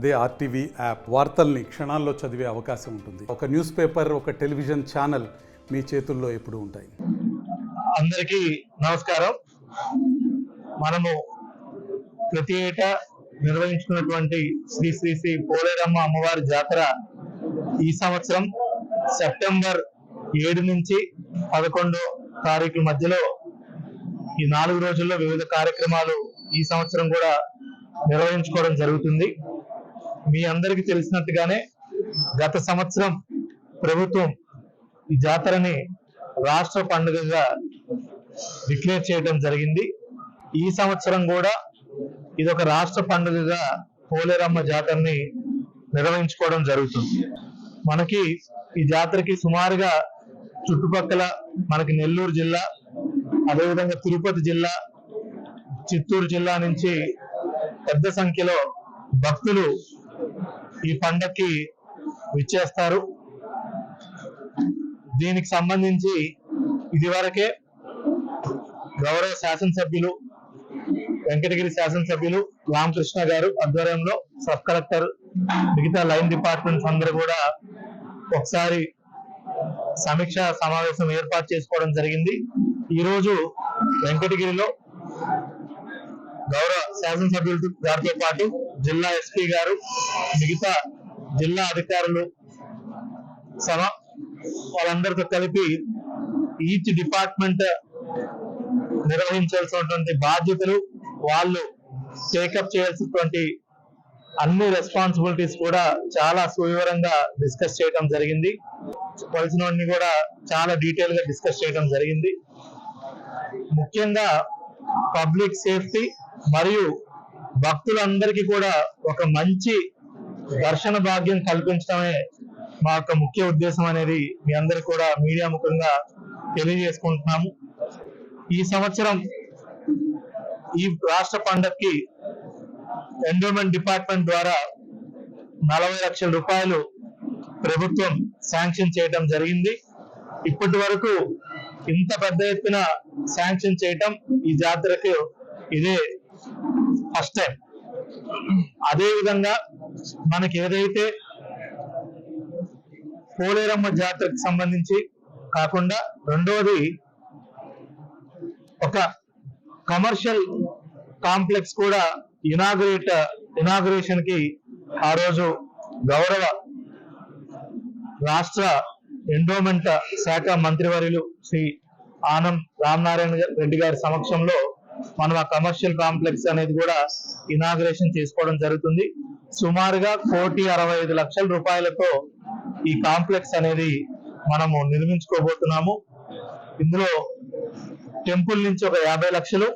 అదే RTV app వార్తల్ని క్షణాల్లో చదివే అవకాశం ఉంటుంది. ఒక న్యూస్ పేపర్, ఒక టెలివిజన్ ఛానల్ మీ చేతుల్లో ఎప్పుడూ ఉంటాయి. అందరికీ నమస్కారం. మనము ప్రతి ఏటా నిర్వహించుకున్నటువంటి శ్రీ శ్రీ శ్రీ పోలేరమ్మ అమ్మవారి జాతర ఈ సంవత్సరం సెప్టెంబర్ 7 నుంచి 11 తారీఖుల మధ్యలో ఈ 4 రోజుల్లో వివిధ కార్యక్రమాలు ఈ సంవత్సరం కూడా నిర్వహించుకోవడం జరుగుతుంది. మీ అందరికీ తెలిసినట్టుగానే గత సంవత్సరం ప్రభుత్వం ఈ జాతరని రాష్ట్ర పండుగగా డిక్లేర్ చేయడం జరిగింది. ఈ సంవత్సరం కూడా ఇదొక రాష్ట్ర పండుగగా పోలేరమ్మ జాతరని నిర్వహించుకోవడం జరుగుతుంది. మనకి ఈ జాతరకి సుమారుగా చుట్టుపక్కల మనకి నెల్లూరు జిల్లా, అదేవిధంగా తిరుపతి జిల్లా, చిత్తూరు జిల్లా నుంచి పెద్ద సంఖ్యలో భక్తులు ఈ పండక్కి విచ్చేస్తారు. దీనికి సంబంధించి ఇదివరకే గౌరవ శాసనసభ్యులు, వెంకటగిరి శాసనసభ్యులు రామకృష్ణ గారు ఆధ్వర్యంలో సబ్ కలెక్టర్, మిగతా లైన్ డిపార్ట్మెంట్స్ అందరూ కూడా ఒకసారి సమీక్ష సమావేశం ఏర్పాటు చేసుకోవడం జరిగింది. ఈరోజు వెంకటగిరిలో గౌరవ శాసనసభ్యులు గారితో పాటు జిల్లా ఎస్పీ గారు, మిగతా జిల్లా అధికారులు వాళ్ళందరితో కలిపి ఈచ్ డిపార్ట్మెంట్ నిర్వహించాల్సినటువంటి బాధ్యతలు, వాళ్ళు టేకప్ చేయాల్సినటువంటి అన్ని రెస్పాన్సిబిలిటీస్ కూడా చాలా సువివరంగా డిస్కస్ చేయడం జరిగింది. కలిసినవన్నీ కూడా చాలా డీటెయిల్ గా డిస్కస్ చేయడం జరిగింది. ముఖ్యంగా పబ్లిక్ సేఫ్టీ మరియు భక్తులందరికీ కూడా ఒక మంచి దర్శన భాగ్యం కల్పించడమే మా యొక్క ముఖ్య ఉద్దేశం అనేది మీ అందరికి కూడా మీడియా ముఖంగా తెలియజేసుకుంటున్నాము. ఈ సంవత్సరం ఈ రాష్ట్ర పండక్కి ఎండోమెంట్ డిపార్ట్మెంట్ ద్వారా 40 లక్షల రూపాయలు ప్రభుత్వం శాంక్షన్ చేయడం జరిగింది. ఇప్పటి వరకు ఇంత పెద్ద ఎత్తున శాంక్షన్ చేయటం ఈ జాతరకు ఇదే ఫస్ట్ టైం. అదే విధంగా మనకి ఏదైతే పోలేరమ్మ జాతరకు సంబంధించి కాకుండా రెండవది ఒక కమర్షియల్ కాంప్లెక్స్ కూడా ఇనాగ్రేషన్ కి ఆ రోజు గౌరవ రాష్ట్ర ఎండోమెంట్ శాఖ మంత్రివర్యులు శ్రీ ఆనం రామనారాయణ రెడ్డి గారి సమక్షంలో మనం ఆ కమర్షియల్ కాంప్లెక్స్ అనేది కూడా ఇనాగ్రేషన్ చేసుకోవడం జరుగుతుంది. సుమారుగా 1,65,00,000 రూపాయలతో ఈ కాంప్లెక్స్ అనేది మనము నిర్మించుకోబోతున్నాము. ఇందులో టెంపుల్ నుంచి ఒక 50 లక్షలు,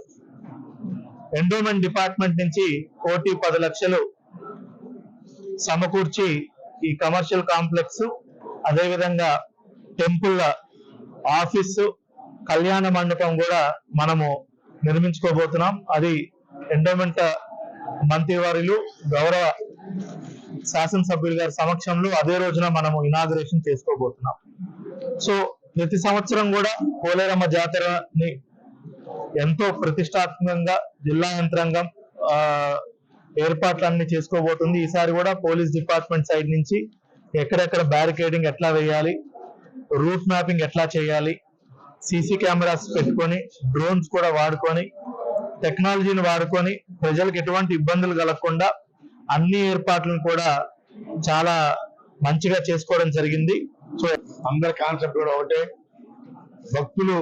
ఎండోమెంట్ డిపార్ట్మెంట్ నుంచి 1,10,00,000 సమకూర్చి ఈ కమర్షియల్ కాంప్లెక్స్, అదేవిధంగా టెంపుల్ ఆఫీసు, కళ్యాణ మండపం కూడా మనము నిర్మించుకోబోతున్నాం. అది ఎండోమెంట్ మంత్రివర్యులు గౌరవ శాసనసభ్యులు గారి సమక్షంలో అదే రోజున మనము ఇనాగ్రేషన్ చేసుకోబోతున్నాం. సో ప్రతి సంవత్సరం కూడా పోలేరమ్మ జాతరని ఎంతో ప్రతిష్టాత్మకంగా జిల్లా యంత్రాంగం ఏర్పాట్లన్నీ చేసుకోబోతుంది. ఈసారి కూడా పోలీస్ డిపార్ట్మెంట్ సైడ్ నుంచి ఎక్కడెక్కడ బ్యారికేడింగ్ ఎట్లా వేయాలి, రూట్ మ్యాపింగ్ ఎట్లా చేయాలి, సీసీ కెమెరాస్ పెట్టుకొని, డ్రోన్స్ కూడా వాడుకొని, టెక్నాలజీని వాడుకొని ప్రజలకు ఎటువంటి ఇబ్బందులు కలగకుండా అన్ని ఏర్పాట్లను కూడా చాలా మంచిగా చేసుకోవడం జరిగింది. సో అందరి కాన్సెప్ట్ కూడా ఒకటే, భక్తులు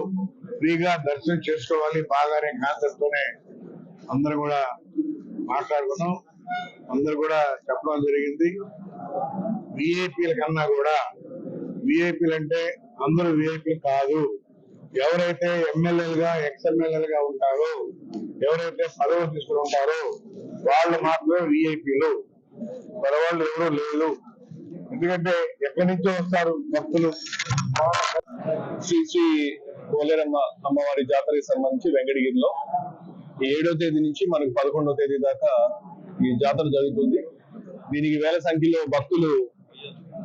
ఫ్రీగా దర్శనం చేసుకోవాలి బాగానే కాన్సెప్ట్ తోనే అందరూ కూడా మాట్లాడుకున్నాం. అందరు కూడా చెప్పడం జరిగింది. విఐపీల కన్నా కూడా, విఐపీలు అంటే అందరూ విఐపీలు కాదు, ఎవరైతే ఎమ్మెల్యేలుగా ఎక్స్ఎమ్మెల్యేలుగా ఉంటారో, ఎవరైతే పదవులు తీసుకుని ఉంటారో వాళ్ళు మాత్రమే విఐపీలు, పరవాళ్ళు ఎవరూ లేదు. ఎందుకంటే ఎక్కడి నుంచో వస్తారు భక్తులు. శ్రీ శ్రీ పోలేరమ్మ అమ్మవారి జాతరకి సంబంధించి వెంకటగిరిలో 7వ తేదీ నుంచి మనకు 11వ తేదీ దాకా ఈ జాతర జరుగుతుంది. దీనికి వేల సంఖ్యలో భక్తులు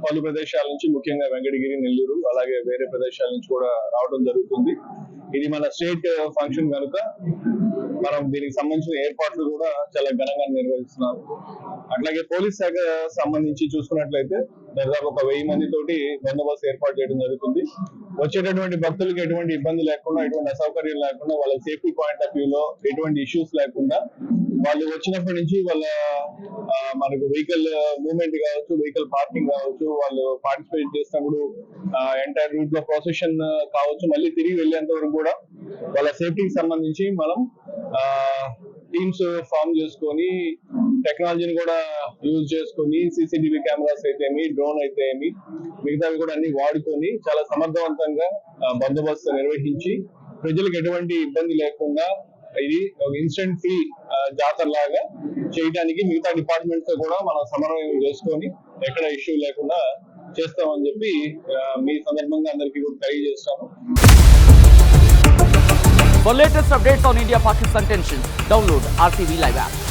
పలు ప్రదేశాల నుంచి, ముఖ్యంగా వెంకటగిరి, నెల్లూరు, అలాగే వేరే ప్రదేశాల నుంచి కూడా రావడం జరుగుతుంది. ఇది మన స్టేట్ ఫంక్షన్ కనుక మనం దీనికి సంబంధించిన ఏర్పాట్లు కూడా చాలా ఘనంగా నిర్వహిస్తున్నారు. అట్లాగే పోలీస్ శాఖ సంబంధించి చూసుకున్నట్లయితే దాదాపు ఒక 1000 మంది తోటి బందోబస్తు ఏర్పాటు చేయడం జరుగుతుంది. వచ్చేటటువంటి భక్తులకు ఎటువంటి ఇబ్బంది లేకుండా, ఎటువంటి అసౌకర్యం లేకుండా, వాళ్ళ సేఫ్టీ పాయింట్ ఆఫ్ వ్యూ లో ఎటువంటి ఇష్యూస్ లేకుండా, వాళ్ళు వచ్చినప్పటి నుంచి వాళ్ళ మనకు వెహికల్ మూవ్మెంట్ కావచ్చు, వెహికల్ పార్కింగ్ కావచ్చు, వాళ్ళు పార్టిసిపేట్ చేసినప్పుడు ఎంటైర్ రూట్ లో ప్రొసెషన్ కావచ్చు, మళ్ళీ తిరిగి వెళ్ళేంత వరకు కూడా వాళ్ళ సేఫ్టీకి సంబంధించి మనం టీమ్స్ ఫామ్ చేసుకొని, టెక్నాలజీని కూడా యూజ్ చేసుకొని, సీసీటీవీ కెమెరాస్ అయితే ఏమి, డ్రోన్ అయితే ఏమి, మిగతావి కూడా అన్ని వాడుకొని చాలా సమర్థవంతంగా బందోబస్తు నిర్వహించి ప్రజలకు ఎటువంటి ఇబ్బంది లేకుండా ఇది ఒక ఇన్స్టెంట్ ఫ్రీ జాతర లాగా చేయడానికి మిగతా డిపార్ట్మెంట్స్ తో కూడా మనం సమన్వయం చేసుకొని ఎక్కడ ఇష్యూ లేకుండా చేస్తామని చెప్పి మీ సందర్భంగా అందరికీ కూడా తెలియజేస్తాము. For latest updates on India-Pakistan tensions, download RTV Live app.